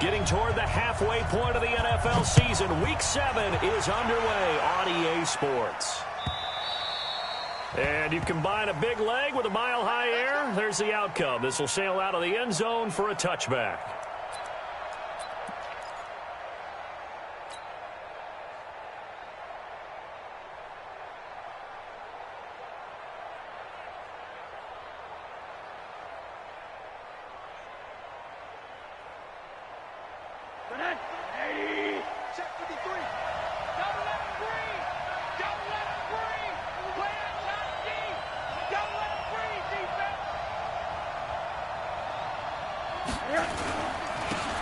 Getting toward the halfway point of the NFL season. Week 7 is underway on EA Sports. And you combine a big leg with a mile-high air, there's the outcome. This will sail out of the end zone for a touchback.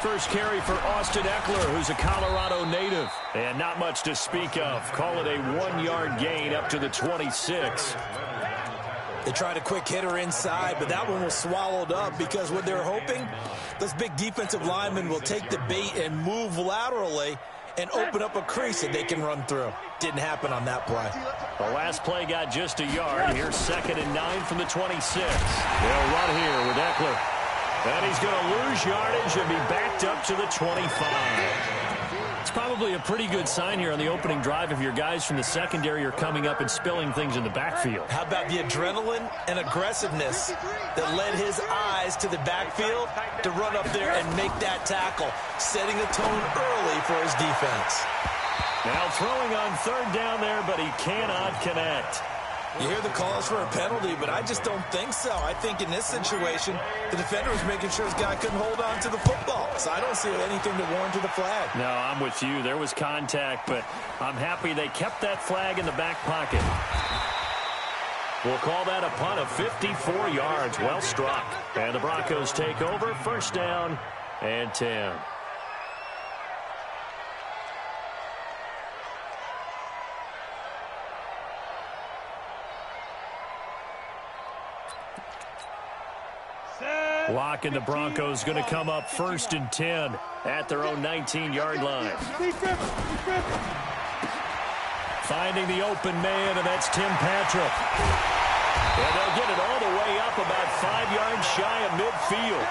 First carry for Austin Ekeler, who's a Colorado native. And not much to speak of. Call it a 1-yard gain up to the 26. They tried a quick hitter inside, but that one was swallowed up because what they're hoping, those big defensive linemen will take the bait and move laterally and open up a crease that they can run through. Didn't happen on that play. The last play got just a yard. Here's 2nd and 9 from the 26. They'll run here with Ekeler. And he's going to lose yardage and be backed up to the 25. It's probably a pretty good sign here on the opening drive if your guys from the secondary are coming up and spilling things in the backfield. How about the adrenaline and aggressiveness that led his eyes to the backfield to run up there and make that tackle, setting a tone early for his defense. Now throwing on 3rd down there, but he cannot connect. You hear the calls for a penalty, but I just don't think so. I think in this situation, the defender was making sure his guy couldn't hold on to the football. So I don't see anything to warrant the flag. No, I'm with you. There was contact, but I'm happy they kept that flag in the back pocket. We'll call that a punt of 54 yards. Well struck. And the Broncos take over. 1st down and 10. Lock and the Broncos going to come up 1st and 10 at their own 19-yard line. Finding the open man, and that's Tim Patrick. And they'll get it all the way up about 5 yards shy of midfield.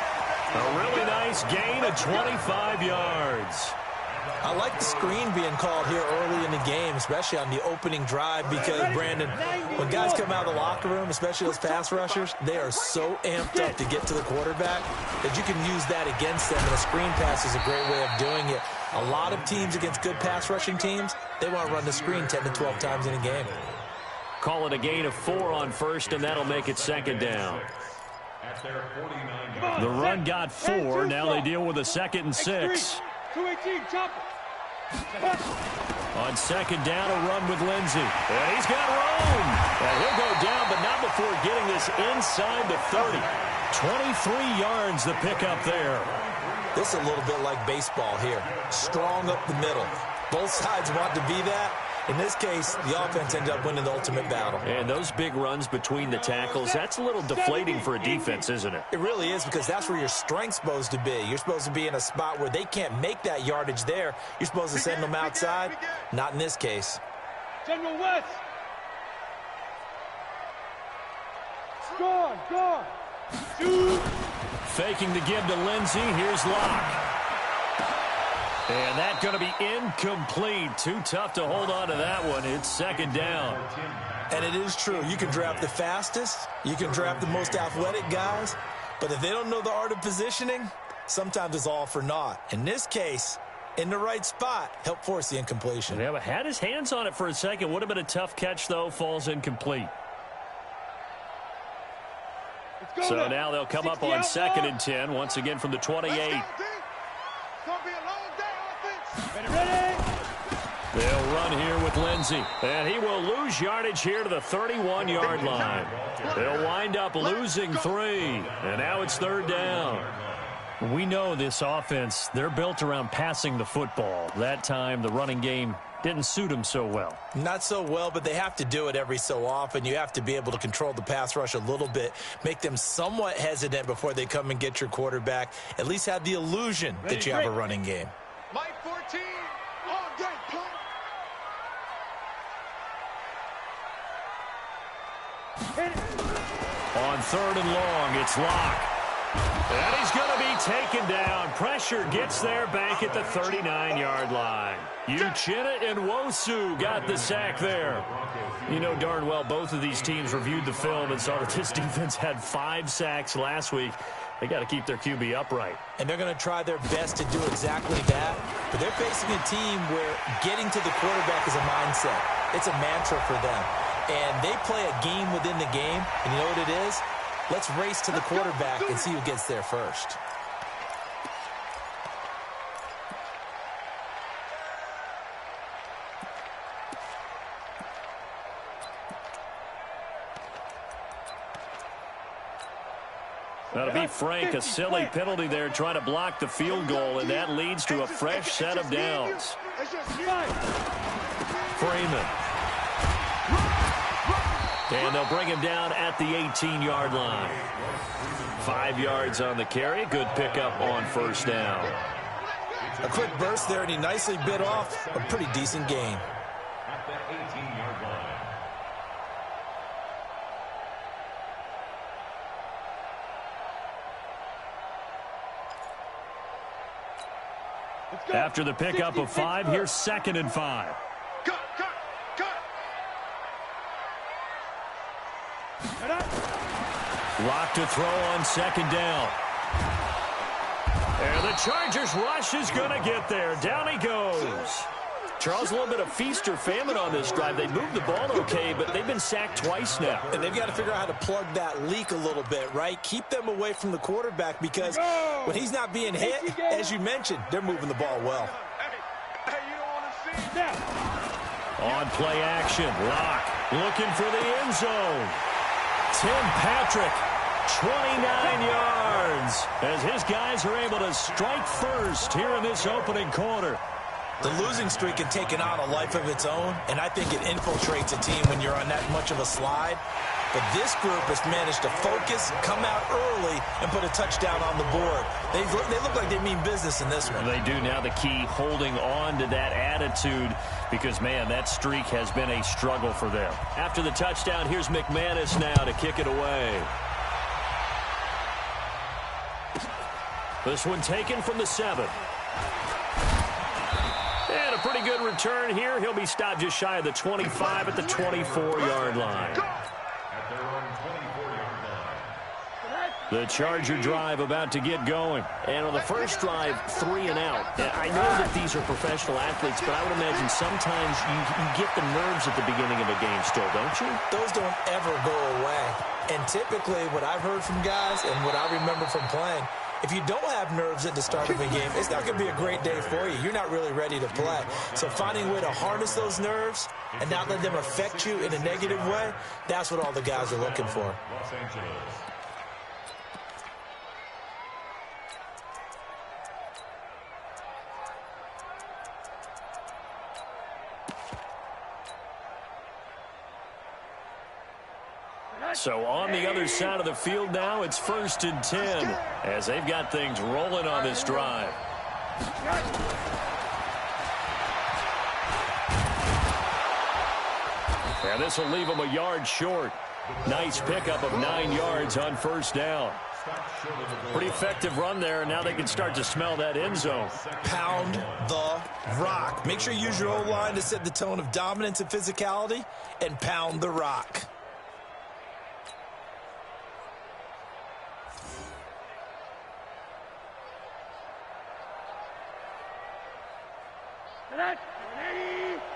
A really nice gain of 25 yards. I like the screen being called here early in the game, especially on the opening drive, because, Brandon, when guys come out of the locker room, especially those pass rushers, they are so amped up to get to the quarterback that you can use that against them, and a screen pass is a great way of doing it. A lot of teams against good pass rushing teams, they want to run the screen 10 to 12 times in a game. Call it a gain of 4 on 1st, and that'll make it 2nd down. The run got 4. Now they deal with a 2nd and 6. 218, chop. On 2nd down, a run with Lindsey. And he's got room. And he'll go down, but not before getting this inside the 30. 23 yards the pickup there. This is a little bit like baseball here. Strong up the middle. Both sides want to be that. In this case, the offense ended up winning the ultimate battle. And those big runs between the tackles, that's a little deflating for a defense, isn't it? It really is, because that's where your strength's supposed to be. You're supposed to be in a spot where they can't make that yardage there. You're supposed to send them outside. Not in this case. General West. Score. Shoot. Faking the give to Lindsey. Here's Locke. And that's going to be incomplete. Too tough to hold on to that one. It's 2nd down. And it is true. You can draft the fastest. You can draft the most athletic guys. But if they don't know the art of positioning, sometimes it's all for naught. In this case, in the right spot, help force the incompletion. Yeah, but had his hands on it for a second. Would have been a tough catch, though. Falls incomplete. So now they'll come up on 2nd and 10, once again from the 28. They'll run here with Lindsey. And he will lose yardage here to the 31-yard line. They'll wind up losing 3. And now it's 3rd down. We know this offense, they're built around passing the football. That time, the running game didn't suit them so well. Not so well, but they have to do it every so often. You have to be able to control the pass rush a little bit, make them somewhat hesitant before they come and get your quarterback. At least have the illusion that you have a running game. Mike 14, on game, punt. On 3rd and long, it's Locke. And he's going to be taken down. Pressure gets there back at the 39-yard line. Uchenna Nwosu got the sack there. You know darn well both of these teams reviewed the film and saw that this defense had 5 sacks last week. They got to keep their QB upright. And they're going to try their best to do exactly that. But they're facing a team where getting to the quarterback is a mindset. It's a mantra for them. And they play a game within the game. And you know what it is? Let's race to the quarterback and see who gets there first. That'll be Frank, a silly penalty there trying to block the field goal, and that leads to a fresh set of downs. Freeman. And they'll bring him down at the 18-yard line. 5 yards on the carry. Good pickup on first down. A quick burst there, and he nicely bit off a pretty decent gain. At the 18-yard line. After the pickup of 5, here's 2nd and 5. Cut. Lock to throw on 2nd down. And the Chargers rush is going to get there. Down he goes. Charles, a little bit of feast or famine on this drive. They moved the ball okay, but they've been sacked twice now. And they've got to figure out how to plug that leak a little bit, right? Keep them away from the quarterback because when he's not being hit, as you mentioned, they're moving the ball well. Hey, you don't want to see that. On play action, Locke looking for the end zone. Tim Patrick, 29 yards, as his guys are able to strike first here in this opening quarter. The losing streak had taken on a life of its own, and I think it infiltrates a team when you're on that much of a slide. But this group has managed to focus, come out early, and put a touchdown on the board. They look like they mean business in this one. They do. Now the key, holding on to that attitude, because, man, that streak has been a struggle for them. After the touchdown, here's McManus now to kick it away. This one taken from the 7. And a pretty good return here. He'll be stopped just shy of the 25 at the 24-yard line. The Charger drive about to get going. And on the first drive, 3 and out. I know that these are professional athletes, but I would imagine sometimes you get the nerves at the beginning of a game still, don't you? Those don't ever go away. And typically what I've heard from guys and what I remember from playing, if you don't have nerves at the start of a game, it's not going to be a great day for you. You're not really ready to play. So finding a way to harness those nerves and not let them affect you in a negative way, that's what all the guys are looking for. Los Angeles. So on the other side of the field now, it's 1st and 10 as they've got things rolling on this drive. And this will leave them a yard short. Nice pickup of 9 yards on first down. Pretty effective run there, and now they can start to smell that end zone. Pound the rock. Make sure you use your O-line to set the tone of dominance and physicality, and pound the rock. Ready?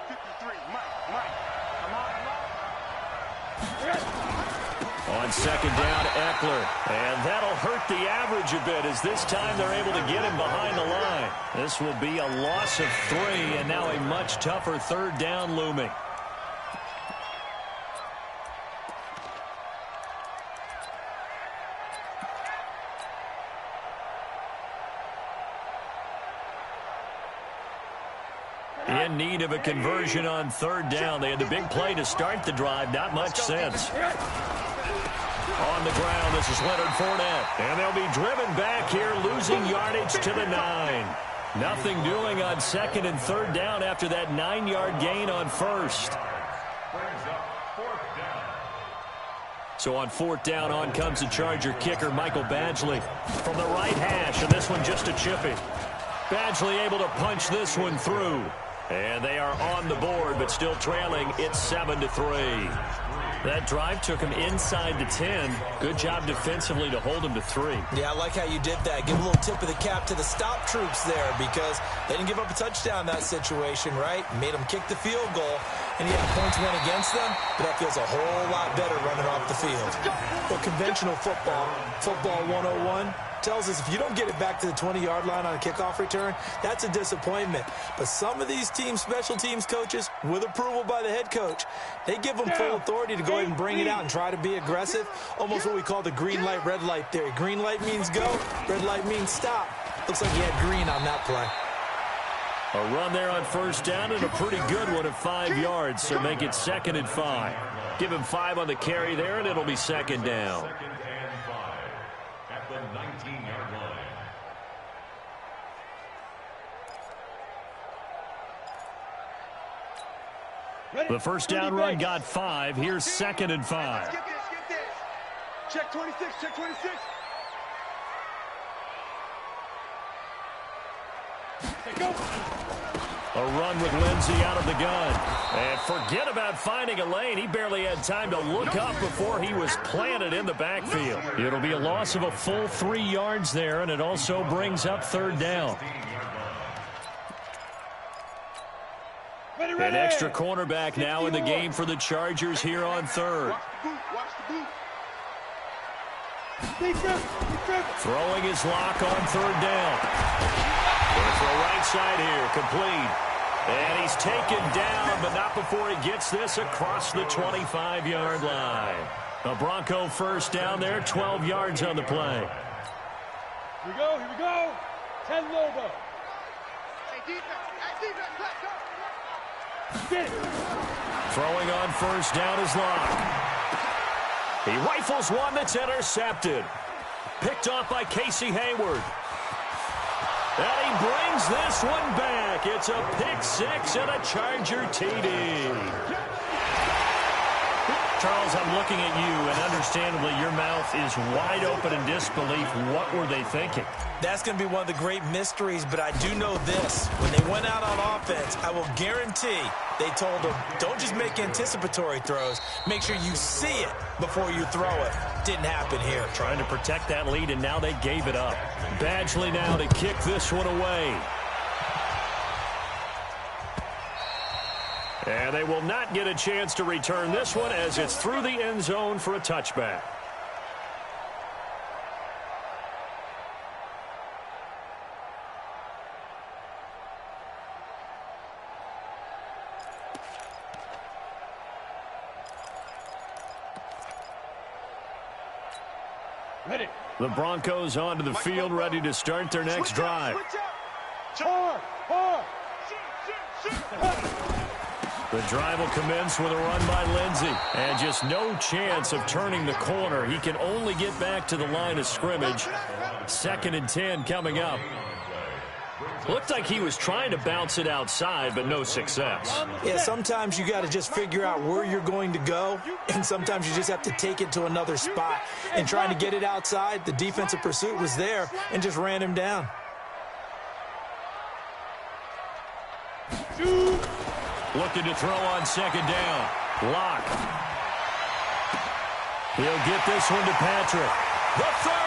53, Mike, come on. On second down, Eckler. And that'll hurt the average a bit as this time they're able to get him behind the line. This will be a loss of 3, and now a much tougher 3rd down looming. In need of a conversion on 3rd down. They had the big play to start the drive. Not much sense. On the ground, this is Leonard Fournette. And they'll be driven back here, losing yardage to the 9. Nothing doing on 2nd and 3rd down after that 9-yard gain on 1st. So on 4th down, on comes the Charger kicker, Michael Badgley, from the right hash, and this one just a chippy. Badgley able to punch this one through. And they are on the board, but still trailing. It's 7-3. That drive took him inside the 10. Good job defensively to hold him to 3. Yeah, I like how you did that. Give a little tip of the cap to the stop troops there because they didn't give up a touchdown in that situation, right? Made them kick the field goal, and he had points went against them, but that feels a whole lot better running off the field. But conventional football 101, tells us if you don't get it back to the 20-yard line on a kickoff return, that's a disappointment. But some of these team special teams coaches, with approval by the head coach, they give them full authority to go ahead and bring it out and try to be aggressive, almost what we call the green light, red light theory. Green light means go, red light means stop. Looks like he had green on that play. A run there on 1st down and a pretty good one at 5 yards, so make it 2nd and 5. Give him 5 on the carry there, and it'll be 2nd down. The 19-yard line. The 1st down run got 5. Here's 2nd and 5. Skip this. Check 26, check 26. Go. A run with Lindsey out of the gun. And forget about finding a lane. He barely had time to look up before he was planted in the backfield. It'll be a loss of a full 3 yards there, and it also brings up 3rd down. An extra cornerback now in the game for the Chargers here on 3rd. Throwing his lock on 3rd down. Going for a right side here, complete. And he's taken down, but not before he gets this across the 25-yard line. A Bronco 1st down there, 12 yards on the play. Here we go. 10 Lobo. Hey, defense, let's go. Get it. Throwing on 1st down is Locke. He rifles one that's intercepted. Picked off by Casey Hayward. And he brings this one back. It's a pick 6 and a Charger TD. Charles, I'm looking at you, and understandably your mouth is wide open in disbelief. What were they thinking? That's going to be one of the great mysteries, but I do know this. When they went out on offense, I will guarantee they told them, don't just make anticipatory throws. Make sure you see it before you throw it. Didn't happen here. Trying to protect that lead, and now they gave it up. Badgley now to kick this one away. And they will not get a chance to return this one as it's through the end zone for a touchback. Ready. The Broncos onto the field, ready to start their next drive. The drive will commence with a run by Lindsey. And just no chance of turning the corner. He can only get back to the line of scrimmage. 2nd and 10 coming up. Looked like he was trying to bounce it outside, but no success. Yeah, sometimes you got to just figure out where you're going to go, and sometimes you just have to take it to another spot. And trying to get it outside, the defensive pursuit was there and just ran him down. Looking to throw on 2nd down. Locke. He'll get this one to Patrick. The 30.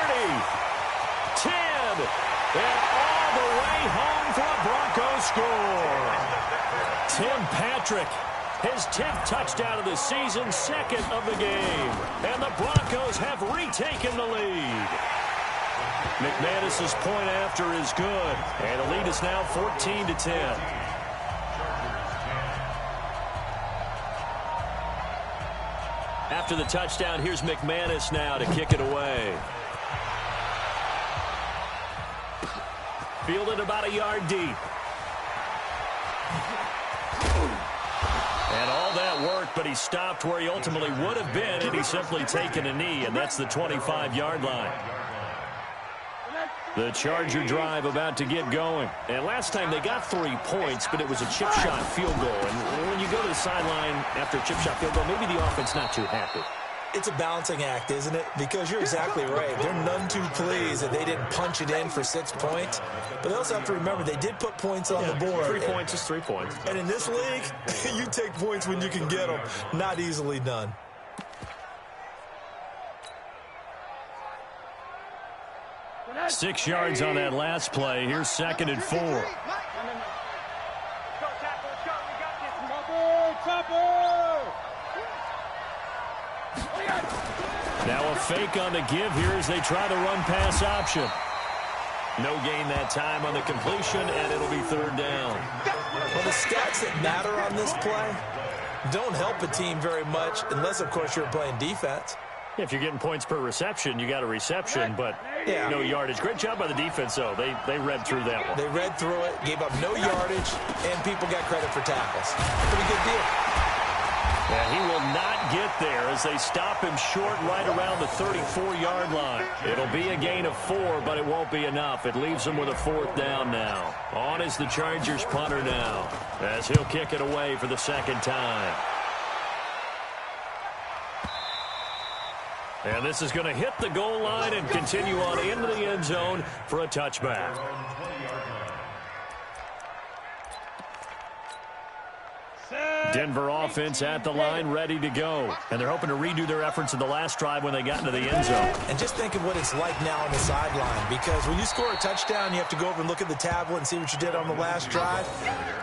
10. And all the way home for a Broncos score. Tim Patrick, his 10th touchdown of the season, 2nd of the game. And the Broncos have retaken the lead. McManus's point after is good. And the lead is now 14-10. After the touchdown, here's McManus now to kick it away. Fielded about a yard deep. And all that worked, but he stopped where he ultimately would have been, and he's simply taken a knee, and that's the 25-yard line. The Charger drive about to get going. And last time they got 3 points, but it was a chip shot field goal. And when you go to the sideline after a chip shot field goal, maybe the offense not too happy. It's a balancing act, isn't it? Because you're exactly right. They're none too pleased that they didn't punch it in for 6 points. But they also have to remember they did put points on the board. 3 points is 3 points. And in this league, you take points when you can get them. Not easily done. Six yards on that last play. Here's 2nd and 4. Now a fake on the give here as they try the run-pass option. No gain that time on the completion, and it'll be 3rd down. Well, the stats that matter on this play don't help a team very much unless, of course, you're playing defense. If you're getting points per reception, you got a reception, but no yardage. Great job by the defense, though. They read through that one. They read through it, gave up no yardage, and people got credit for tackles. Pretty good deal. And he will not get there as they stop him short right around the 34-yard line. It'll be a gain of 4, but it won't be enough. It leaves them with a 4th down now. On is the Chargers punter now as he'll kick it away for the 2nd time. And this is going to hit the goal line and continue on into the end zone for a touchback. Denver offense at the line, ready to go. And they're hoping to redo their efforts in the last drive when they got into the end zone. And just think of what it's like now on the sideline, because when you score a touchdown, you have to go over and look at the tablet and see what you did on the last drive.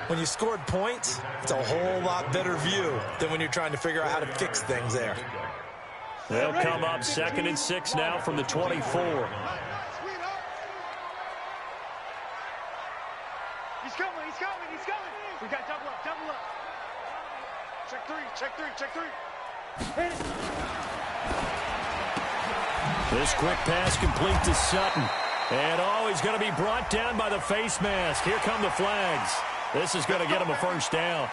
When you scored points, it's a whole lot better view than when you're trying to figure out how to fix things there. They'll come up 2nd and 6 now from the 24. He's coming. We got double up. Check three. This quick pass complete to Sutton. And he's going to be brought down by the face mask. Here come the flags. This is going to get him a 1st down.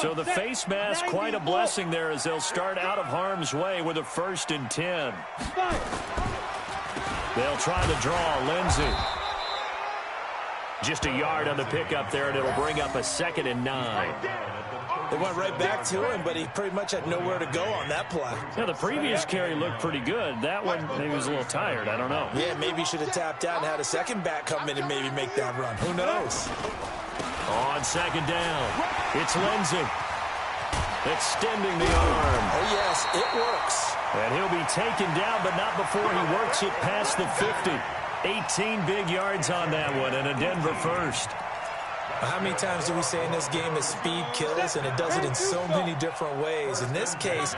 So the face mask, quite a blessing there as they'll start out of harm's way with a 1st and 10. They'll try the draw. Lindsey. Just a yard on the pickup there, and it'll bring up a 2nd and 9. They went right back to him, but he pretty much had nowhere to go on that play. Yeah, the previous carry looked pretty good. That one, maybe was a little tired. I don't know. Yeah, maybe he should have tapped out and had a second back come in and maybe make that run. Who knows? On 2nd down, it's Lindsey. Extending the arm. Oh, yes, it works. And he'll be taken down, but not before he works it past the 50. 18 big yards on that one, and a Denver 1st. How many times do we say in this game that speed kills, and it does it in so many different ways? In this case,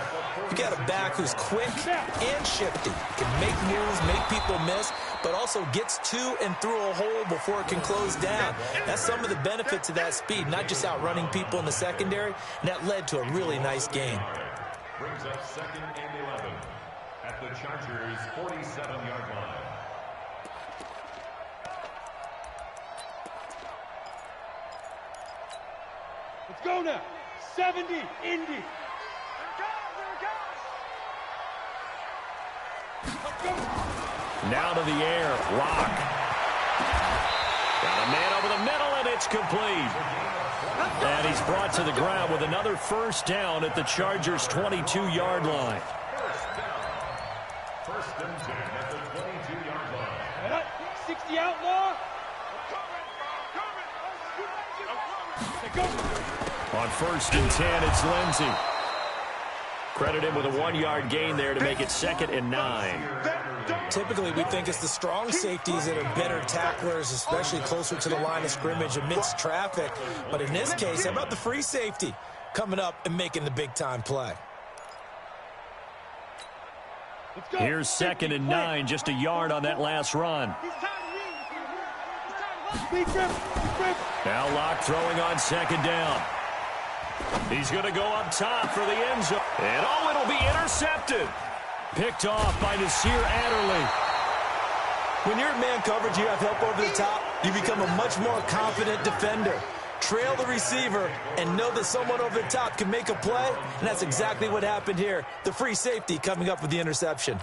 you got a back who's quick and shifty, can make moves, make people miss, but also gets to and through a hole before it can close down. That's some of the benefits of that speed, not just outrunning people in the secondary, and that led to a really nice game. Brings up 2nd and 11 at the Chargers' 47-yard line. Let's go now. 70, Indy. There it goes. Now to the air. Lock. Got a man over the middle, and it's complete. And he's brought to the ground with another 1st down at the Chargers' 22-yard line. 1st and 10 at the 22-yard line. 60 outlaw. On 1st and 10, it's Lindsey. Credit him with a 1-yard gain there to make it 2nd and 9. Typically, we think it's the strong safeties that are better tacklers, especially closer to the line of scrimmage amidst traffic. But in this case, how about the free safety coming up and making the big-time play? Here's 2nd and 9, just a yard on that last run. Now Locke throwing on 2nd down. He's going to go up top for the end zone. And it'll be intercepted. Picked off by Nasir Adderley. When you're in man coverage, you have help over the top, you become a much more confident defender. Trail the receiver and know that someone over the top can make a play, and that's exactly what happened here. The free safety coming up with the interception.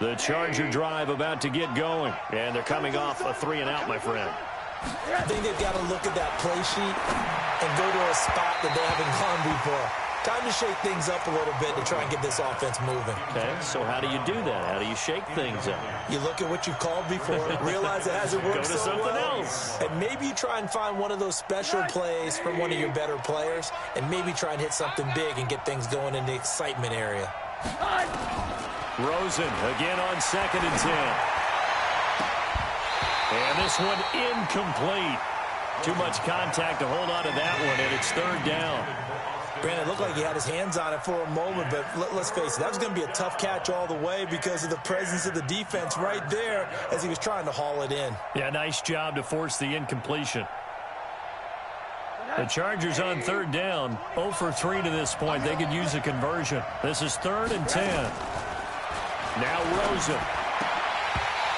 The Charger drive about to get going. And they're coming off a 3-and-out, my friend. I think they've got to look at that play sheet and go to a spot that they haven't gone before. Time to shake things up a little bit to try and get this offense moving. Okay, so how do you do that? How do you shake things up? You look at what you've called before, realize it hasn't worked Go to so something well, else. and maybe you try and find one of those special plays from one of your better players, and maybe try and hit something big and get things going in the excitement area. Rosen again on 2nd and 10. And this one incomplete. Too much contact to hold on to that one, and it's 3rd down. Brandon, it looked like he had his hands on it for a moment, but let's face it, that was going to be a tough catch all the way because of the presence of the defense right there as he was trying to haul it in. Yeah, nice job to force the incompletion. The Chargers on 3rd down, 0 for 3 to this point. They could use a conversion. This is 3rd and 10. Now Rosen.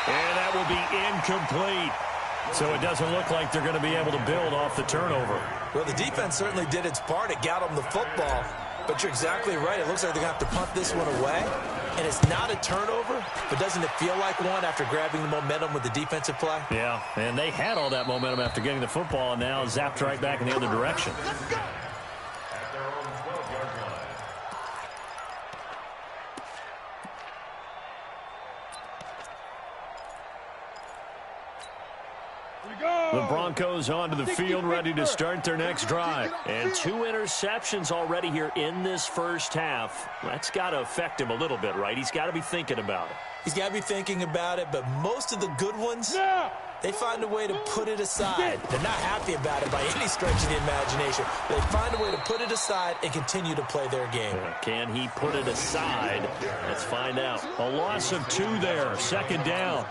And that will be incomplete. So it doesn't look like they're going to be able to build off the turnover. Well, the defense certainly did its part. It got them the football. But you're exactly right. It looks like they're going to have to punt this one away. And it's not a turnover, but doesn't it feel like one after grabbing the momentum with the defensive play? Yeah, and they had all that momentum after getting the football and now zapped right back in the other direction. At their own 12-yard line. The Broncos onto the field, ready to start their next drive. And 2 interceptions already here in this first half. That's got to affect him a little bit, right? He's got to be thinking about it. He's got to be thinking about it, but most of the good ones, they find a way to put it aside. They're not happy about it by any stretch of the imagination. They find a way to put it aside and continue to play their game. Can he put it aside? Let's find out. A loss of 2 there, 2nd down.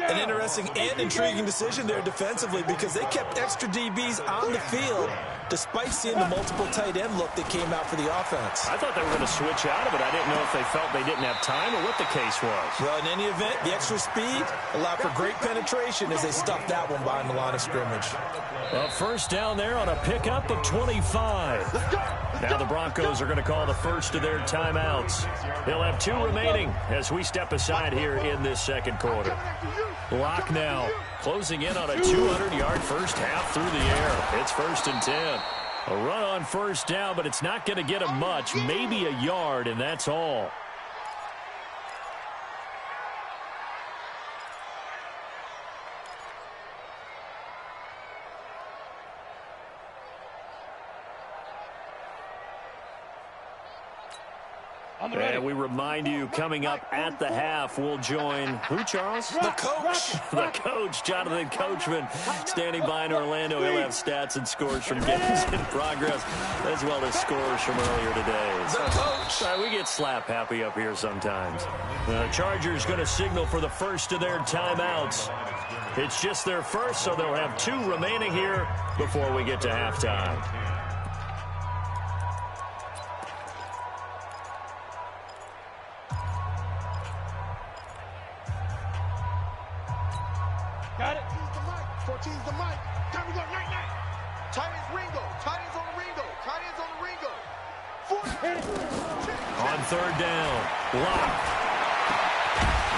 An interesting and intriguing decision there defensively because they kept extra DBs on the field despite seeing the multiple tight end look that came out for the offense. I thought they were going to switch out of it. I didn't know if they felt they didn't have time or what the case was. Well, in any event, the extra speed allowed for great penetration as they stuffed that one behind the line of scrimmage. A 1st down there on a pickup of 25. Now the Broncos are going to call the first of their timeouts. They'll have 2 remaining as we step aside here in this 2nd quarter. Lock now, closing in on a 200-yard first half through the air. It's 1st and 10. A run on 1st down, but it's not going to get him much, maybe a yard, and that's all. And we remind you, coming up at the half, we'll join who, Charles? The coach. The coach, Jonathan Coachman, standing by in Orlando. He'll have stats and scores from games in progress, as well as scores from earlier today. The coach. We get slap happy up here sometimes. The Chargers going to signal for the first of their timeouts. It's just their first, so they'll have 2 remaining here before we get to halftime. Got it. 14's the mic. Time to go night-night. Tight ends Ringo. Tight ends on the Ringo. Tight ends on the Ringo. On 3rd down, Lock.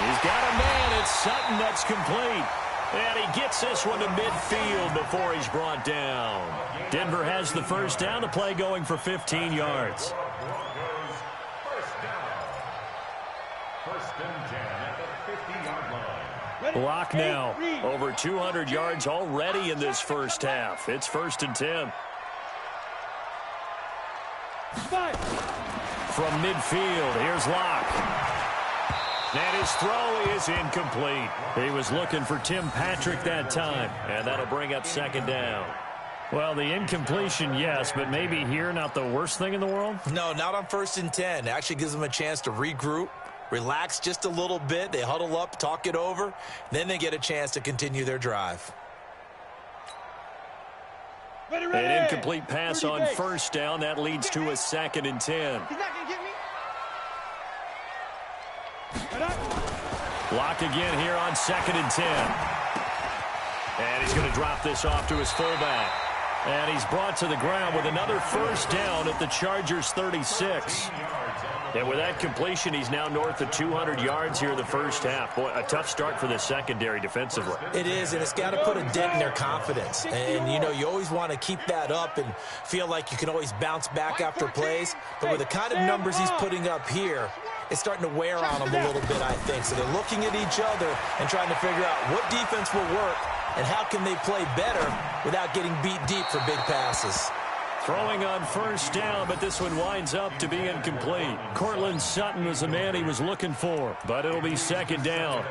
He's got a man. It's Sutton that's complete. And he gets this one to midfield before he's brought down. Denver has the 1st down, to play going for 15 yards. First and 10 at the 50-yard line. Lock now, over 200 yards already in this first half. It's 1st and 10. From midfield, here's Lock. And his throw is incomplete. He was looking for Tim Patrick that time, and that'll bring up 2nd down. Well, the incompletion, yes, but maybe here not the worst thing in the world? No, not on 1st and 10. It actually gives them a chance to regroup, relax just a little bit. They huddle up, talk it over. Then they get a chance to continue their drive. An incomplete pass on 1st down. That leads to a 2nd and 10. He's not going to get me. Lock again here on 2nd and 10. And he's going to drop this off to his fullback. And he's brought to the ground with another 1st down at the Chargers 36. And with that completion, he's now north of 200 yards here in the first half. Boy, a tough start for the secondary defensively. It is, and it's got to put a dent in their confidence. And, you know, you always want to keep that up and feel like you can always bounce back after plays. But with the kind of numbers he's putting up here, it's starting to wear on them a little bit, I think. So they're looking at each other and trying to figure out what defense will work and how can they play better without getting beat deep for big passes. Throwing on first down, but this one winds up to be incomplete. Courtland Sutton was the man he was looking for, but it'll be second down.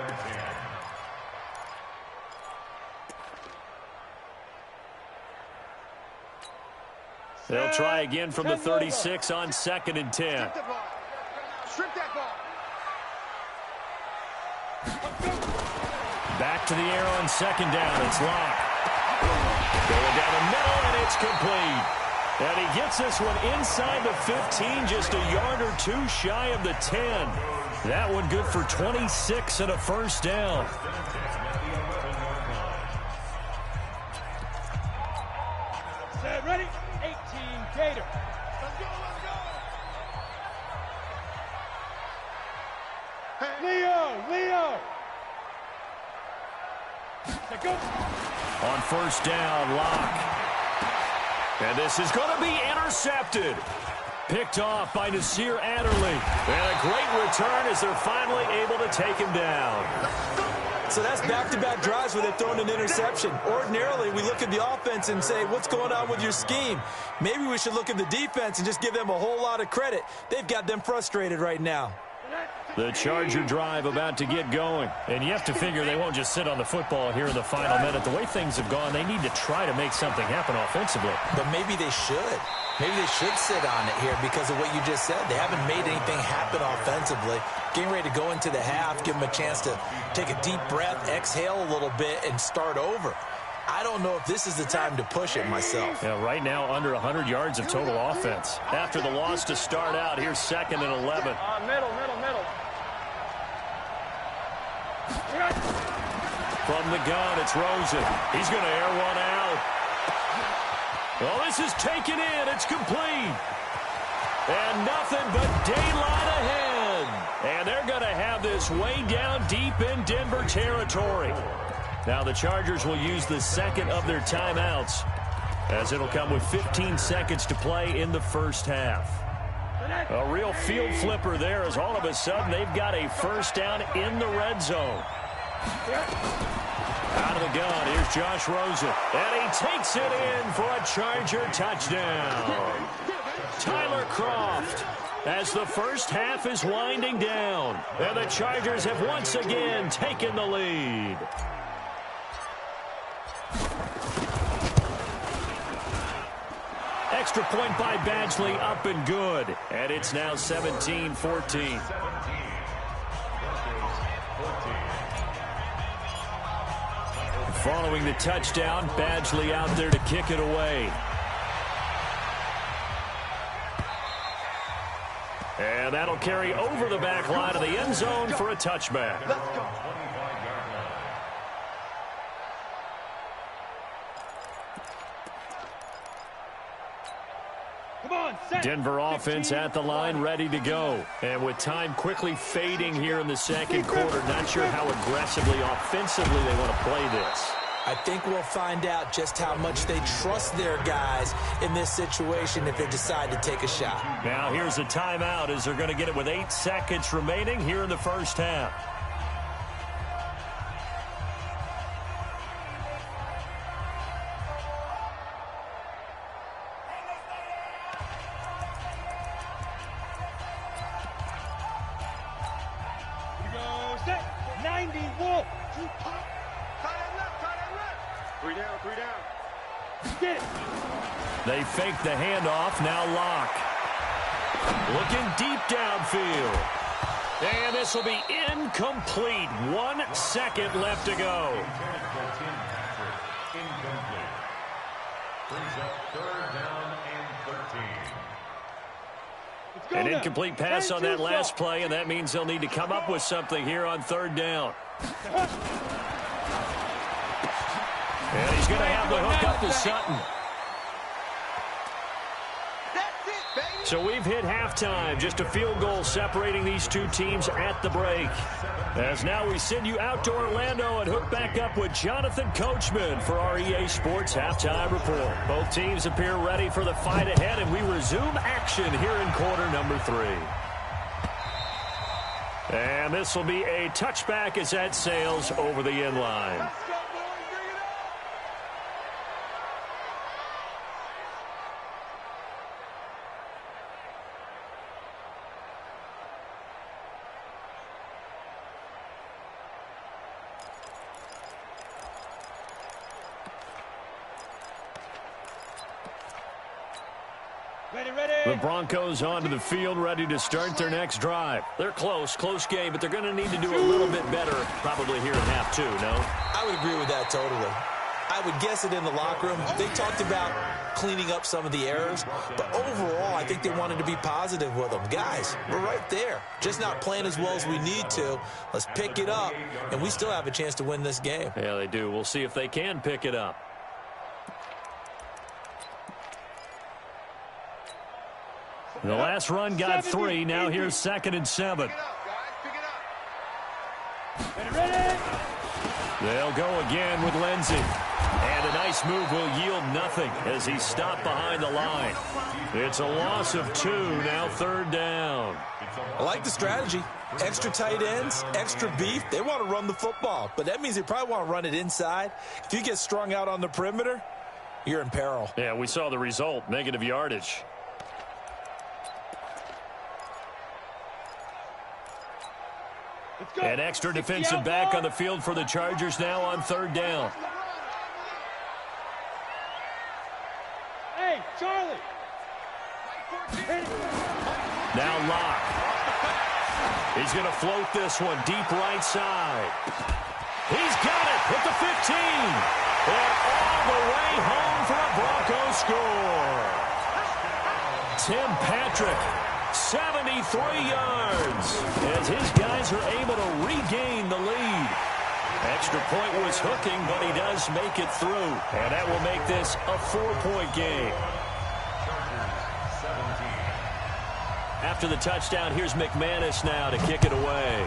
They'll try again from the 36 on 2nd and 10. Strip that ball. Back to the air on 2nd down. It's Locke. Going down the middle, and it's complete. And he gets this one inside the 15, just a yard or two shy of the 10. That one good for 26 and a first down. Set, ready? 18, Gator. Let's go, let's go. Leo. Set, go. On first down, Locke. And this is going to be intercepted. Picked off by Nasir Adderley. And a great return as they're finally able to take him down. So that's back-to-back drives where they've thrown an interception. Ordinarily, we look at the offense and say, what's going on with your scheme? Maybe we should look at the defense and just give them a whole lot of credit. They've got them frustrated right now. The Charger drive about to get going. And you have to figure they won't just sit on the football here in the final minute. The way things have gone, they need to try to make something happen offensively. But maybe they should. Maybe they should sit on it here because of what you just said. They haven't made anything happen offensively. Getting ready to go into the half, give them a chance to take a deep breath, exhale a little bit, and start over. I don't know if this is the time to push it myself. Yeah, right now under 100 yards of total offense. After the loss to start out, here's 2nd and 11. Middle. From the gun, it's Rosen. He's going to air one out. Well, this is taken in. It's complete. And nothing but daylight ahead. And they're going to have this way down deep in Denver territory. Now the Chargers will use the second of their timeouts, as it'll come with 15 seconds to play in the first half. A real field flipper there, as all of a sudden they've got a first down in the red zone. Out of the gun, here's Josh Rosen. And he takes it in for a Charger touchdown. Tyler Kroft, as the first half is winding down. And the Chargers have once again taken the lead. Extra point by Badgley, up and good. And it's now 17-14. Following the touchdown, Badgley out there to kick it away. And that'll carry over the back line of the end zone for a touchback. Let's go. Denver offense at the line, ready to go. And with time quickly fading here in the second quarter, not sure how aggressively, offensively they want to play this. I think we'll find out just how much they trust their guys in this situation if they decide to take a shot. Now here's a timeout as they're going to get it with 8 seconds remaining here in the first half. They fake the handoff, now Locke. Looking deep downfield. And this will be incomplete. 1 second left to go. Incomplete. Brings up 3rd down and 13. An incomplete pass on that last play, and that means they'll need to come up with something here on 3rd down. And he's going to have the hook up to Sutton. That's it, baby. So we've hit halftime, just a field goal separating these two teams at the break. As now we send you out to Orlando and hook back up with Jonathan Coachman for our EA Sports Halftime Report. Both teams appear ready for the fight ahead, and we resume action here in quarter number 3. And this will be a touchback as that sails over the end line. The Broncos onto the field, ready to start their next drive. They're close game, but they're going to need to do a little bit better probably here in half 2, no? I would agree with that totally. I would guess it in the locker room. They talked about cleaning up some of the errors, but overall, I think they wanted to be positive with them. Guys, we're right there. Just not playing as well as we need to. Let's pick it up, and we still have a chance to win this game. Yeah, they do. We'll see if they can pick it up. The last run got 3. Now here's 2nd and 7. They'll go again with Lindsey. And a nice move will yield nothing as he's stopped behind the line. It's a loss of 2, now 3rd down. I like the strategy. Extra tight ends, extra beef. They want to run the football, but that means they probably want to run it inside. If you get strung out on the perimeter, you're in peril. Yeah, we saw the result, negative yardage. An extra defensive back on the field for the Chargers now on 3rd down. Hey, Charlie. Now Locke. He's going to float this one deep right side. He's got it at the 15. And all the way home for a Broncos score. Tim Patrick, 73 yards, as his guys are able to regain the lead. Extra point was hooking, but he does make it through. And that will make this a 4-point game. After the touchdown, here's McManus now to kick it away.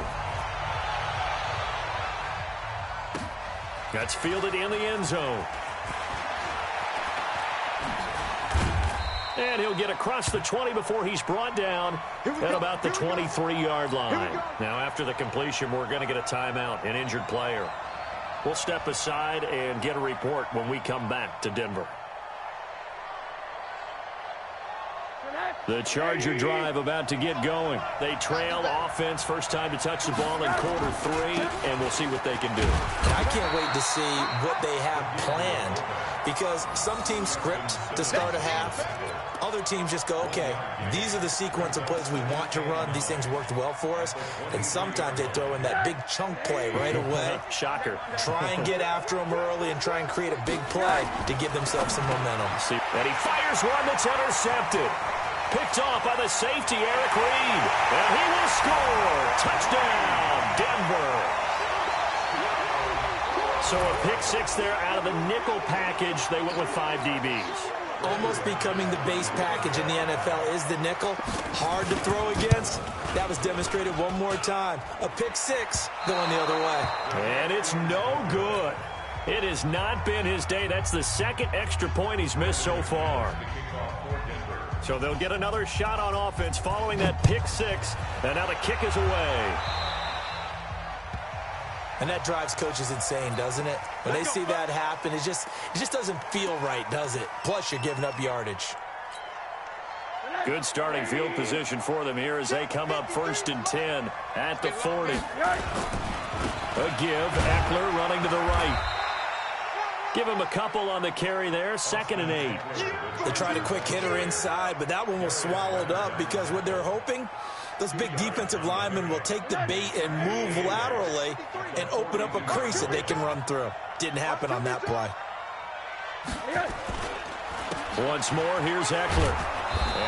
That's fielded in the end zone. And he'll get across the 20 before he's brought down at about the 23-yard line. Now, after the completion, we're going to get a timeout, an injured player. We'll step aside and get a report when we come back to Denver. The Charger drive about to get going. They trail offense, first time to touch the ball in quarter 3, and we'll see what they can do. I can't wait to see what they have planned, because some teams script to start a half. Other teams just go, okay, these are the sequence of plays we want to run. These things worked well for us. And sometimes they throw in that big chunk play right away. Shocker. Try and get after them early and try and create a big play to give themselves some momentum. And he fires one that's intercepted. Picked off by the safety, Eric Reed. And he will score. Touchdown, Denver. So a pick 6 there out of the nickel package. They went with 5 DBs. Almost becoming the base package in the NFL is the nickel. Hard to throw against. That was demonstrated one more time. A pick 6 going the other way. And it's no good. It has not been his day. That's the 2nd extra point he's missed so far. So they'll get another shot on offense following that pick 6. And now the kick is away. And that drives coaches insane, doesn't it? When they see that happen, it just doesn't feel right, does it? Plus, you're giving up yardage. Good starting field position for them here as they come up 1st and 10 at the 40. A give, Eckler running to the right. Give him a couple on the carry there, 2nd and 8. They tried a quick hitter inside, but that one was swallowed up because what they're hoping, those big defensive linemen will take the bait and move laterally and open up a crease that they can run through. Didn't happen on that play. Once more, here's Eckler.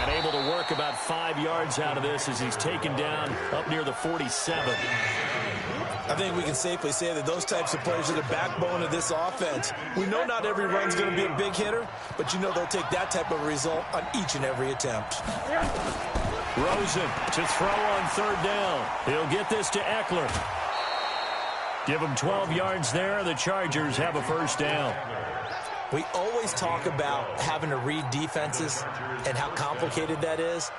And able to work about 5 yards out of this as he's taken down up near the 47. I think we can safely say that those types of players are the backbone of this offense. We know not every run's going to be a big hitter, but you know they'll take that type of result on each and every attempt. Rosen to throw on third down. He'll get this to Eckler. Give him 12 yards there. The Chargers have a first down. We always talk about having to read defenses and how complicated that is.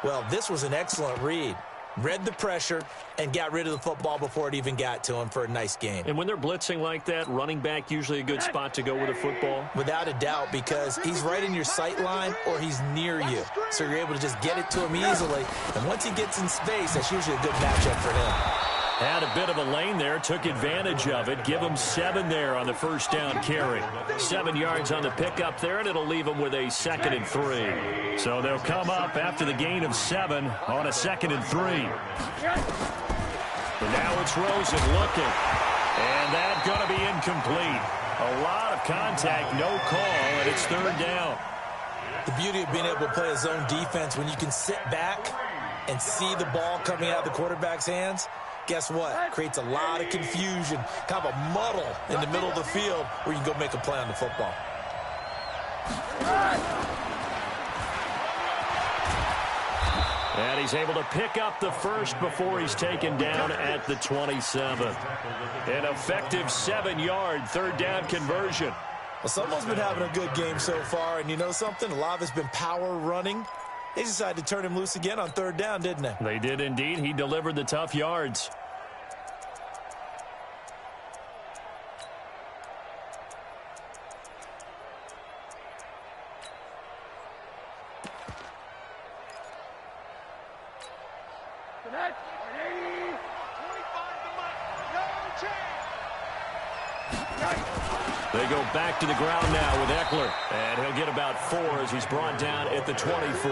Well, this was an excellent read. Read the pressure and got rid of the football before it even got to him for a nice gain. And when they're blitzing like that, running back usually a good spot to go with a football? Without a doubt, because he's right in your sight line or he's near you. So you're able to just get it to him easily. And once he gets in space, that's usually a good matchup for him. Had a bit of a lane there, took advantage of it. Give him 7 there on the first down carry. 7 yards on the pickup there, and it'll leave them with a 2nd and 3. So they'll come up after the gain of 7 on a 2nd and 3. And now it's Rosen looking. And that's going to be incomplete. A lot of contact, no call, and it's 3rd down. The beauty of being able to play a zone defense when you can sit back and see the ball coming out of the quarterback's hands, guess what? Creates a lot of confusion, kind of a muddle in the middle of the field where you can go make a play on the football. And he's able to pick up the first before he's taken down at the 27. An effective 7-yard 3rd down conversion. Well, someone's been having a good game so far, and you know something? A lot of it's been power running. They decided to turn him loose again on 3rd down, didn't they? They did indeed. He delivered the tough yards. They go back to the ground now with Eckler. And he'll get about 4 as he's brought down at the 24.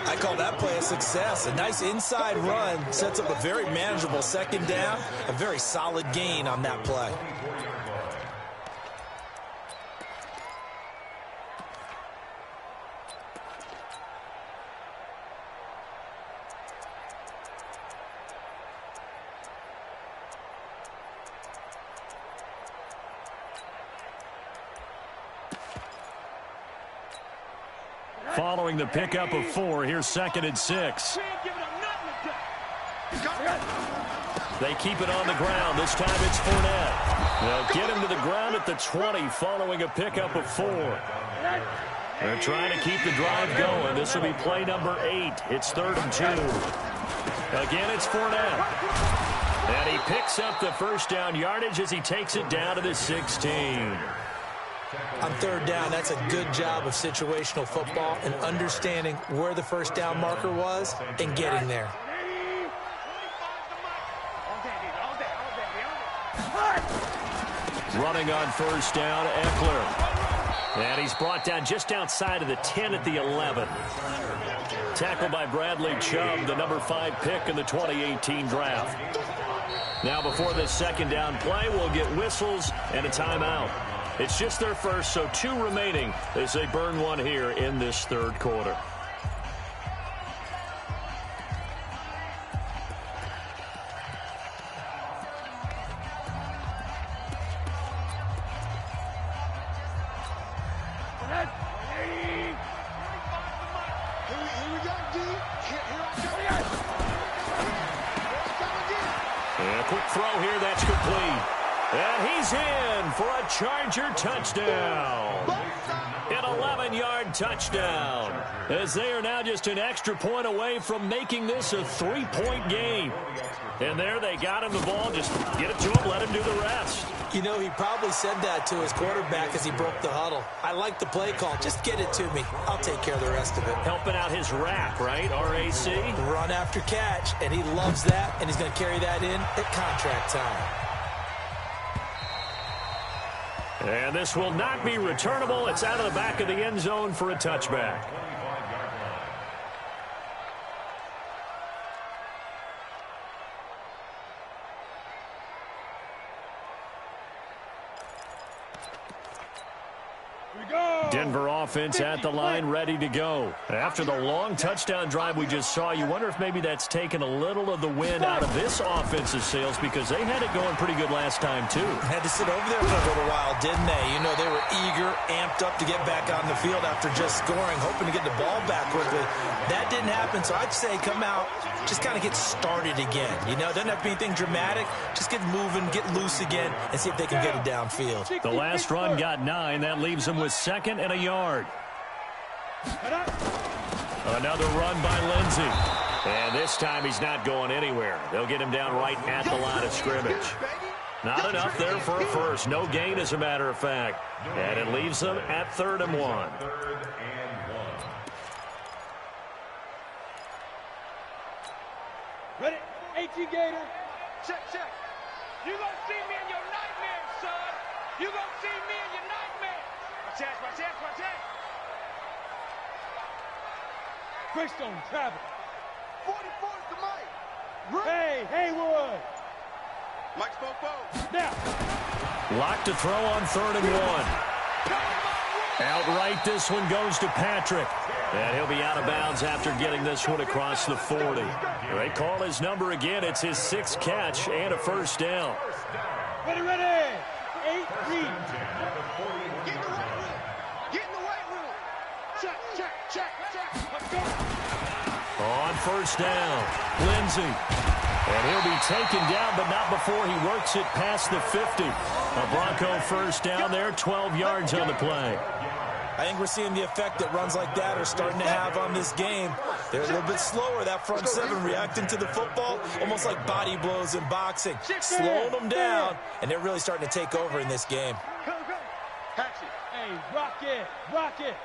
I call that play a success. A nice inside run sets up a very manageable 2nd down. A very solid gain on that play. Following the pickup of 4, here's 2nd and 6. They keep it on the ground. This time it's Fournette. They'll get him to the ground at the 20 following a pickup of 4. They're trying to keep the drive going. This will be play number 8. It's 3rd and 2. Again, it's Fournette. And he picks up the first down yardage as he takes it down to the 16. On 3rd down, that's a good job of situational football and understanding where the first down marker was and getting there. Running on first down, Eckler. And he's brought down just outside of the 10 at the 11. Tackled by Bradley Chubb, the number 5 pick in the 2018 draft. Now before this 2nd down play, we'll get whistles and a timeout. It's just their first, so 2 remaining as they burn 1 here in this 3rd quarter. And a quick throw here, that's complete. And he's in for a Charger touchdown. An 11-yard touchdown. As they are now just an extra point away from making this a 3-point game. And there they got him the ball. Just get it to him, let him do the rest. You know, he probably said that to his quarterback as he broke the huddle. I like the play call. Just get it to me. I'll take care of the rest of it. Helping out his rack, right? RAC. Run after catch, and he loves that, and he's going to carry that in at contract time. And this will not be returnable. It's out of the back of the end zone for a touchback. Denver offense at the line, ready to go. After the long touchdown drive we just saw, you wonder if maybe that's taken a little of the wind out of this offensive sails because they had it going pretty good last time, too. Had to sit over there for a little while, didn't they? You know, they were eager, amped up to get back on the field after just scoring, hoping to get the ball back quickly. That didn't happen, so I'd say come out, just kind of get started again. You know, doesn't have to be anything dramatic. Just get moving, get loose again, and see if they can get it downfield. The last run got 9. That leaves them with 2nd and a yard. Another run by Lindsey. And this time he's not going anywhere. They'll get him down right at the line of scrimmage. Not enough there for a first. No gain, as a matter of fact. And it leaves them at 3rd and 1. Ready? 18 Gator. Check, check. You gonna see me in your nightmares, son. You gonna see me in your nightmares. My chest, my chest, my chest. Greystone travel. 44 is the mic. Hey, Haywood. Mike Spopo. Now. Locked to throw on 3rd and 1. Outright, this one goes to Patrick. And he'll be out of bounds after getting this one across the 40. They call his number again. It's his 6th catch and a first down. Ready, ready. 8 read. Get in the weight room. Get in the weight room. Check, check, check, check. Let's go. On first down, Lindsey. And he'll be taken down, but not before he works it past the 50. A Bronco first down there, 12 yards on the play. I think we're seeing the effect that runs like that are starting to have on this game. They're a little bit slower, that front 7, reacting to the football, almost like body blows in boxing. Slowing them down, and they're really starting to take over in this game. Go, go. Catch it. Hey, rock it, rock it.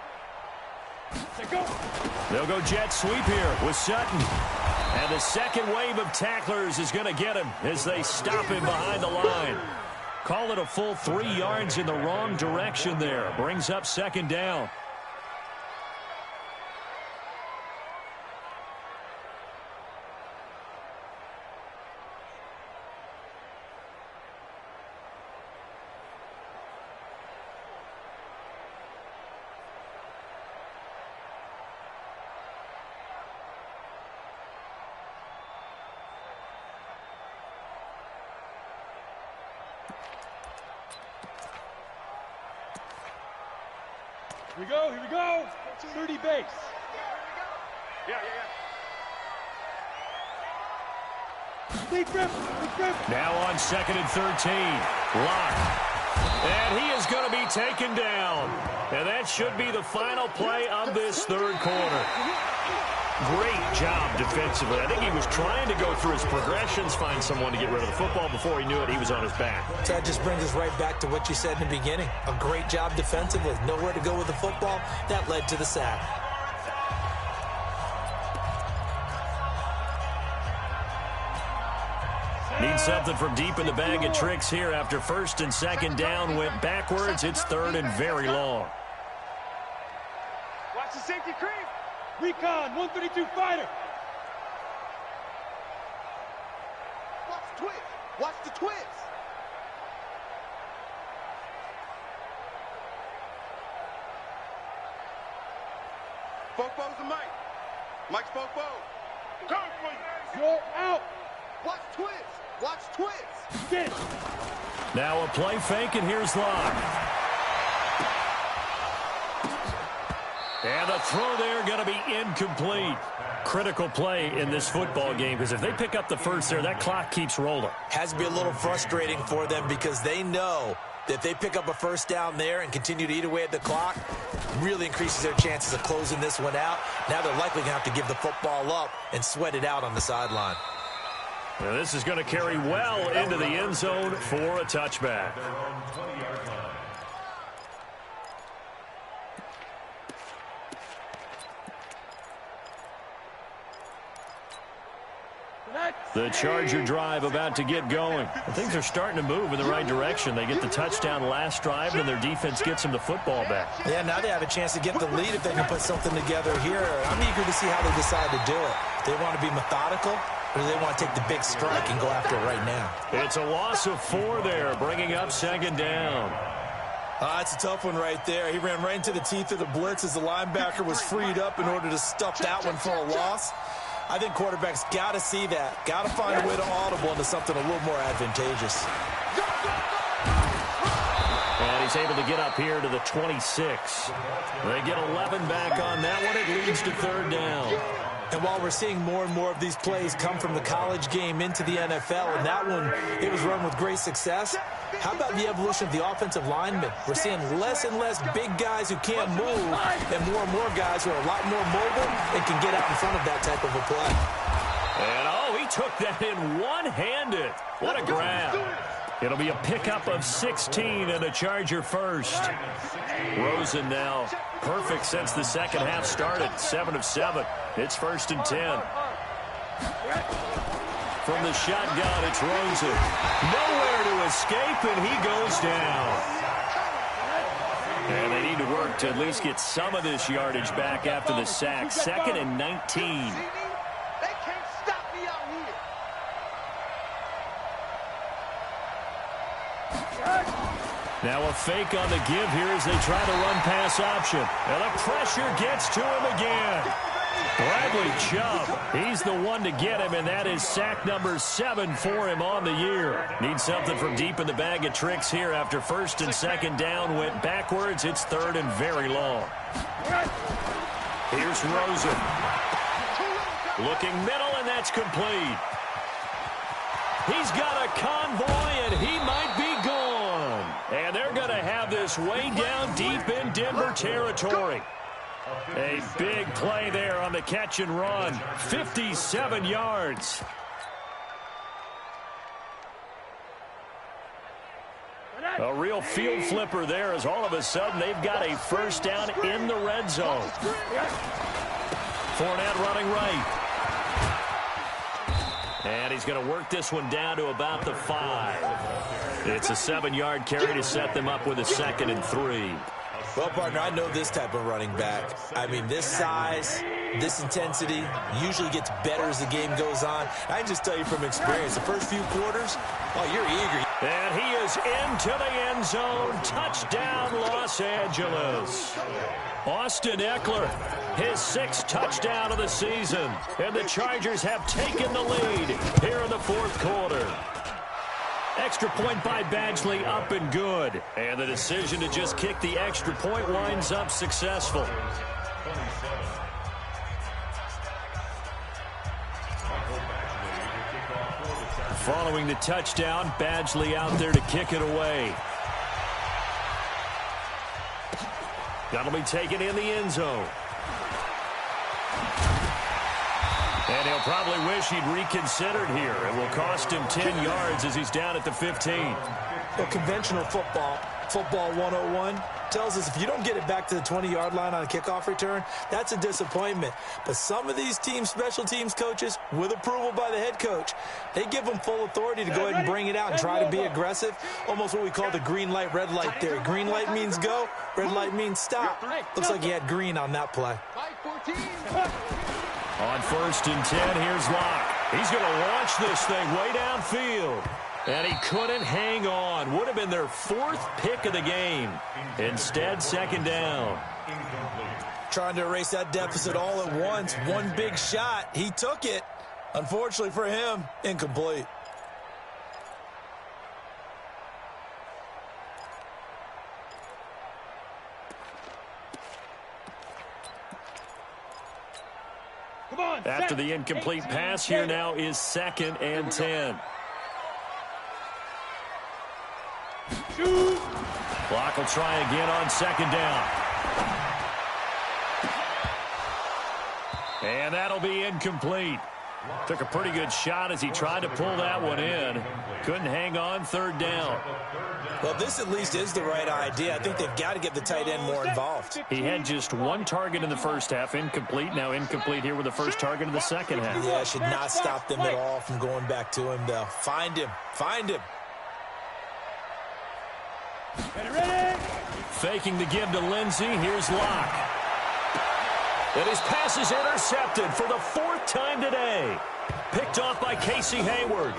Let's go. They'll go jet sweep here with Sutton. And the second wave of tacklers is going to get him as they stop him behind the line. Call it a full 3 yards in the wrong direction there. Brings up 2nd down. Here we go, here we go. 30 base. Yeah. Deep rip, Now on 2nd and 13. Locke. And he is going to be taken down. And that should be the final play of this 3rd quarter. Great job defensively. I think he was trying to go through his progressions, find someone to get rid of the football. Before he knew it, he was on his back. So that just brings us right back to what you said in the beginning. A great job defensively. Nowhere to go with the football. That led to the sack. Need something from deep in the bag of tricks here after 1st and 2nd down went backwards. It's 3rd and very long. Watch the safety creep. Recon, 132 fighter. Watch the twist. Watch the twist. Spopo's the mic. Mike Spopo. Come for you. You're out. Watch twist. Watch twist. Get it. Now a play fake, and here's Locke. And the throw there going to be incomplete. Critical play in this football game, because if they pick up the first there, that clock keeps rolling. Has to be a little frustrating for them because they know that if they pick up a first down there and continue to eat away at the clock, really increases their chances of closing this one out. Now they're likely going to have to give the football up and sweat it out on the sideline. Now this is going to carry well into the end zone for a touchback. The Charger drive about to get going. Things are starting to move in the right direction. They get the touchdown last drive, and their defense gets them the football back. Yeah, now they have a chance to get the lead if they can put something together here. I'm eager to see how they decide to do it. They want to be methodical, or do they want to take the big strike and go after it right now? It's a loss of 4 there, bringing up 2nd down. That's a tough one right there. He ran right into the teeth of the blitz as the linebacker was freed up in order to stuff that one for a loss. I think quarterbacks got to see that. Got to find a way to audible into something a little more advantageous. And he's able to get up here to the 26. They get 11 back on that one. It leads to third down. And while we're seeing more and more of these plays come from the college game into the NFL, and that one, it was run with great success, how about the evolution of the offensive linemen? We're seeing less and less big guys who can't move and more guys who are a lot more mobile and can get out in front of that type of a play. And, he took that in one-handed. What a grab. It'll be a pickup of 16 and a Charger first. Rosen now perfect since the second half started. 7 of 7. It's 1st and 10. From the shotgun, it's Rosen. Nowhere to escape, and he goes down. And they need to work to at least get some of this yardage back after the sack. 2nd and 19. Now a fake on the give here as they try to run pass option. And the pressure gets to him again. Bradley Chubb, he's the one to get him, and that is sack number 7 for him on the year. Needs something from deep in the bag of tricks here after 1st and 2nd down went backwards. It's 3rd and very long. Here's Rosen. Looking middle, and that's complete. He's got a convoy, and he might be gone. And they're going to have this way down deep in Denver territory. A big play there on the catch and run. 57 yards. A real field flipper there as all of a sudden they've got a first down in the red zone. Fournette running right. And he's going to work this one down to about the 5. It's a 7-yard carry to set them up with a 2nd and 3. Well, partner, I know this type of running back. I mean, this size, this intensity usually gets better as the game goes on. I can just tell you from experience, the first few quarters, you're eager. And he is into the end zone. Touchdown, Los Angeles. Austin Eckler, his 6th touchdown of the season. And the Chargers have taken the lead here in the 4th quarter. Extra point by Badgley, up and good. And the decision to just kick the extra point winds up successful. Following the touchdown, Badgley out there to kick it away. That'll be taken in the end zone. And he'll probably wish he'd reconsidered here. It will cost him 10 yards as he's down at the 15. Well, conventional football 101, tells us if you don't get it back to the 20-yard line on a kickoff return, that's a disappointment. But some of these teams, special teams coaches, with approval by the head coach, they give them full authority to go ahead and bring it out and try to be aggressive. Almost what we call the green light, red light theory. Green light means go, red light means stop. Looks like he had green on that play. On 1st and 10, here's Locke. He's going to launch this thing way downfield. And he couldn't hang on. Would have been their 4th pick of the game. Instead, 2nd down. Trying to erase that deficit all at once. One big shot. He took it. Unfortunately for him, incomplete. After the incomplete pass, here now is 2nd and 10. Clock will try again on 2nd down. And that'll be incomplete. Took a pretty good shot as he tried to pull that one in. Couldn't hang on, 3rd down. Well, this at least is the right idea. I think they've got to get the tight end more involved. He had just 1 target in the first half, incomplete. Now incomplete here with the first target of the second half. Yeah, should not stop them at all from going back to him, though. Find him. Find him. Ready? Faking the give to Lindsey. Here's Locke. And his pass is intercepted for the 4th time today. Picked off by Casey Hayward.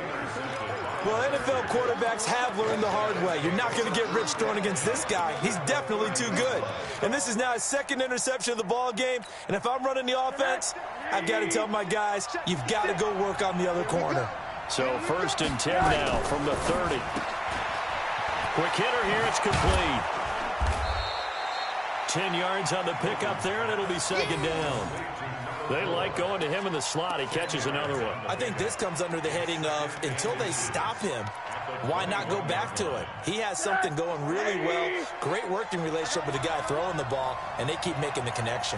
Well, NFL quarterbacks have learned the hard way. You're not going to get rich throwing against this guy. He's definitely too good. And this is now his second interception of the ball game. And if I'm running the offense, I've got to tell my guys, you've got to go work on the other corner. So 1st and 10 now from the 30. Quick hitter here. It's complete. 10 yards on the pickup there, and it'll be 2nd down. They like going to him in the slot. He catches another one. I think this comes under the heading of, until they stop him, why not go back to it? He has something going really well. Great working relationship with the guy throwing the ball, and they keep making the connection.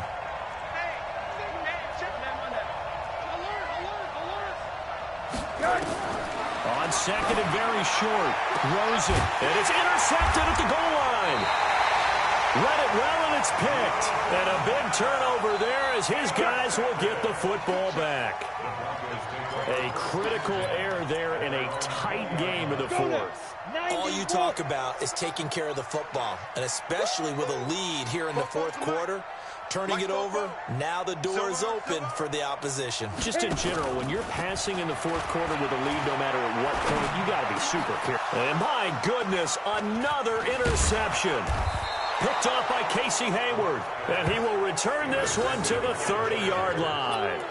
On 2nd and very short, Rosen. And it's intercepted at the goal line. Read it well, and it's picked. And a big turnover there as his guys will get the football back. A critical error there in a tight game in the 4th. All you talk about is taking care of the football, and especially with a lead here in the 4th quarter. Turning it over, now the door is open for the opposition. Just in general, when you're passing in the 4th quarter with a lead, no matter at what point, you got to be super careful. And my goodness, another interception. Picked off by Casey Hayward. And he will return this one to the 30-yard line.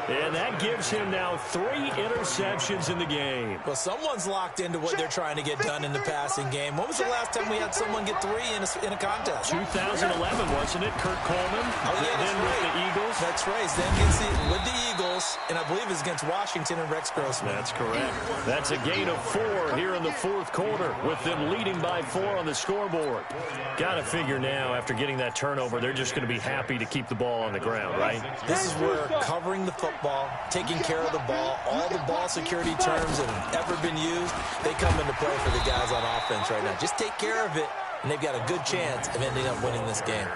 And that gives him now 3 interceptions in the game. Well, someone's locked into what they're trying to get done in the passing game. When was the last time we had someone get 3 in a contest? 2011, wasn't it? Kurt Coleman. Oh, yeah, then right. with the Eagles. That's right. Then with the Eagles, and I believe it's against Washington and Rex Grossman. That's correct. That's a gain of 4 here in the 4th quarter, with them leading by 4 on the scoreboard. Got to figure now, after getting that turnover, they're just going to be happy to keep the ball on the ground, right? This is where covering the football, taking care of the ball, all the ball security terms that have ever been used, they come into play for the guys on offense right now. Just take care of it, and they've got a good chance of ending up winning this game.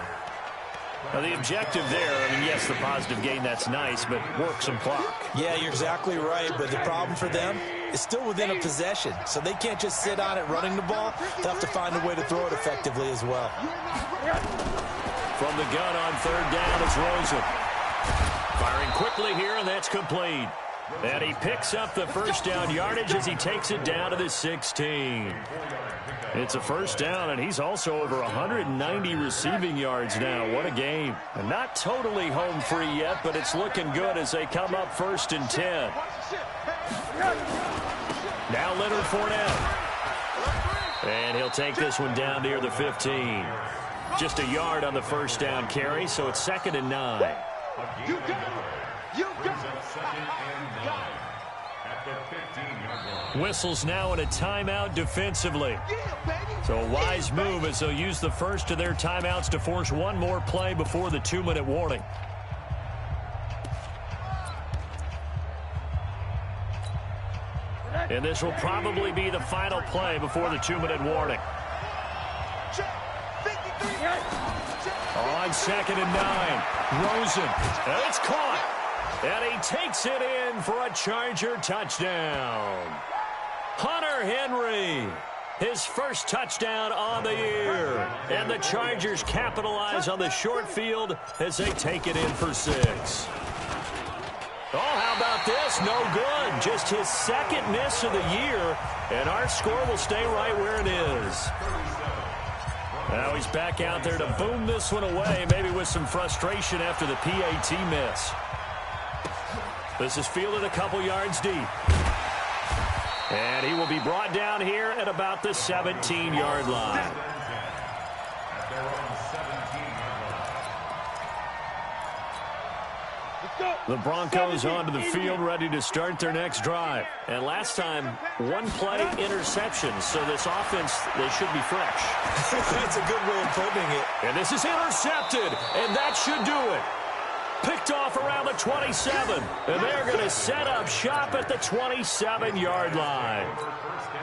Now, the objective there, I mean, yes, the positive gain, that's nice, but work some clock. Yeah, you're exactly right, but the problem for them is still within a possession, so they can't just sit on it running the ball. They'll have to find a way to throw it effectively as well. From the gun on 3rd down is Rosen. Firing quickly here, and that's complete. And he picks up the 1st down yardage as he takes it down to the 16. It's a 1st down, and he's also over 190 receiving yards now. What a game. And not totally home free yet, but it's looking good as they come up 1st and 10. Now Leonard Fournette. And he'll take this one down near the 15. Just a yard on the 1st down carry, so it's 2nd and 9. You go! You go! Whistles now in a timeout defensively. So a wise move as they'll use the first of their timeouts to force one more play before the 2-minute warning. And this will probably be the final play before the 2-minute warning. On 2nd and 9, Rosen. And it's caught. And he takes it in for a Charger touchdown. Hunter Henry, his first touchdown on the year. And the Chargers capitalize on the short field as they take it in for 6. Oh, how about this? No good. Just his 2nd miss of the year. And our score will stay right where it is. Now he's back out there to boom this one away, maybe with some frustration after the PAT miss. This is fielded a couple yards deep. And he will be brought down here at about the 17-yard line. The Broncos onto the field, ready to start their next drive. And last time, one play interception, so this offense, they should be fresh. That's a good way of putting it. And this is intercepted, and that should do it. Picked off around the 27, and they're going to set up shop at the 27-yard line.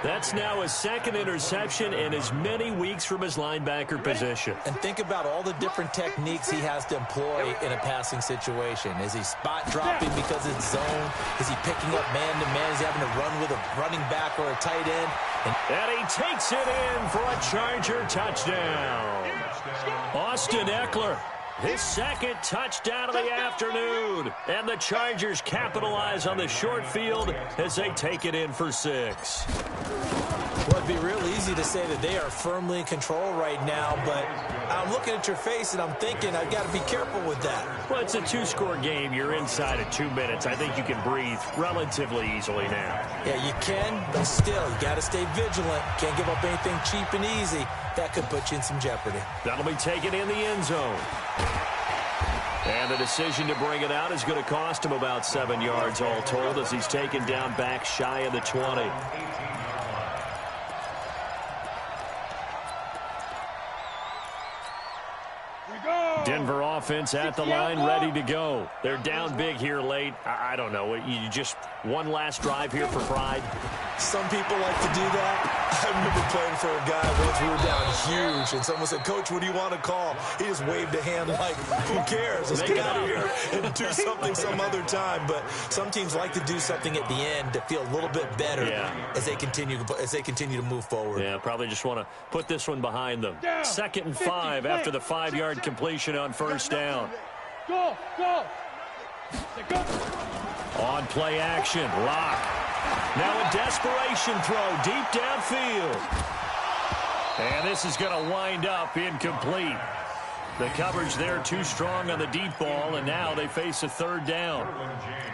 That's now his 2nd interception in as many weeks from his linebacker position. And think about all the different techniques he has to employ in a passing situation. Is he spot dropping because it's zone? Is he picking up man-to-man? Is he having to run with a running back or a tight end? And he takes it in for a Charger touchdown. Austin Eckler. His second touchdown of the afternoon. And the Chargers capitalize on the short field as they take it in for 6. Well, it'd be real easy to say that they are firmly in control right now, but I'm looking at your face and I'm thinking I've got to be careful with that. Well, it's a 2-score game. You're inside of 2 minutes. I think you can breathe relatively easily now. Yeah, you can, but still, you got to stay vigilant. Can't give up anything cheap and easy. That could put you in some jeopardy. That'll be taken in the end zone. And the decision to bring it out is going to cost him about 7 yards all told as he's taken down back shy of the 20. Denver offense at the line, ready to go. They're down big here late. I don't know. You just one last drive here for pride? Some people like to do that. I remember playing for a guy once we were down huge, and someone said, "Coach, what do you want to call?" He just waved a hand like, who cares? Let's get out of here and do something some other time. But some teams like to do something at the end to feel a little bit better as they continue to move forward. Yeah, probably just want to put this one behind them. 2nd and 5 after the 5-yard completion on first down. Go. On play action, Locke. Now a desperation throw deep downfield. And this is going to wind up incomplete. The coverage there too strong on the deep ball, and now they face a 3rd down.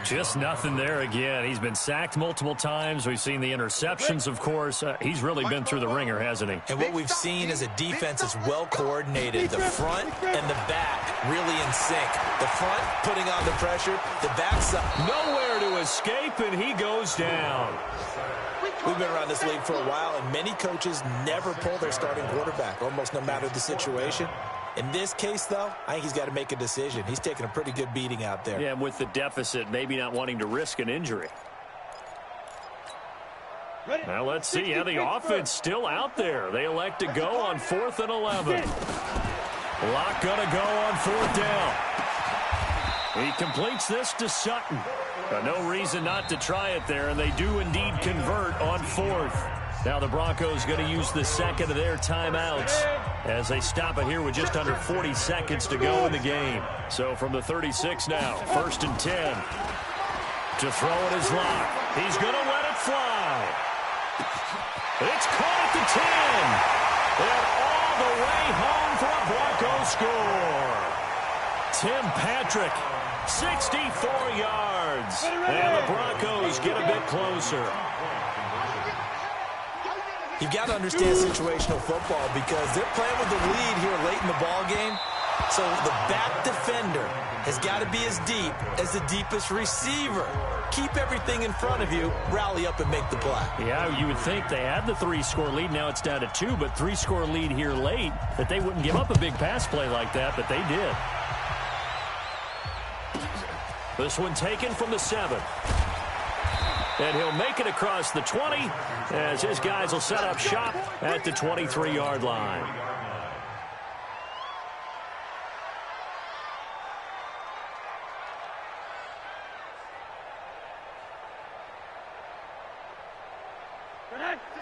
Just nothing there again. He's been sacked multiple times. We've seen the interceptions, of course. He's really been through the ringer, hasn't he? And what we've seen is a defense that's well coordinated. The front and the back really in sync. The front putting on the pressure. The back's up. Nowhere to escape, and he goes down. We've been around this league for a while, and many coaches never pull their starting quarterback, almost no matter the situation. In this case, though, I think he's got to make a decision. He's taking a pretty good beating out there. Yeah, and with the deficit, maybe not wanting to risk an injury. Now let's see how the offense still out there. They elect to go on 4th and 11. Locke going to go on 4th down. He completes this to Sutton. No reason not to try it there, and they do indeed convert on 4th. Now the Broncos going to use the 2nd of their timeouts as they stop it here with just under 40 seconds to go in the game. So from the 36 now, 1st and 10. To throw it is Locke. He's going to let it fly. It's caught at the 10. And all the way home for a Broncos score. Tim Patrick, 64 yards. And the Broncos get a bit closer. You've got to understand situational football because they're playing with the lead here late in the ball game. So the back defender has got to be as deep as the deepest receiver. Keep everything in front of you, rally up and make the play. Yeah, you would think they had the 3-score lead. Now it's down to 2, but 3-score lead here late, that they wouldn't give up a big pass play like that, but they did. This one taken from the 7. And he'll make it across the 20 as his guys will set up shop at the 23-yard line.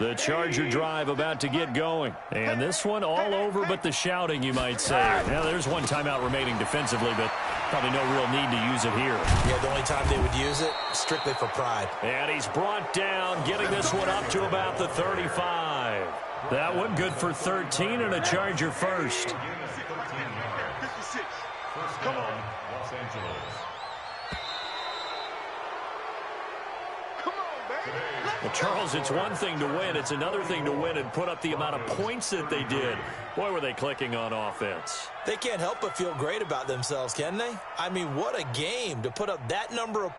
The Charger drive about to get going. And this one all over but the shouting, you might say. Now, there's one timeout remaining defensively, but probably no real need to use it here. Yeah, the only time they would use it, strictly for pride. And he's brought down, getting this one up to about the 35. That one good for 13 and a Charger first. 56. Come on. Los Angeles. Well, Charles, it's one thing to win. It's another thing to win and put up the amount of points that they did. Boy, were they clicking on offense. They can't help but feel great about themselves, can they? I mean, what a game to put up that number of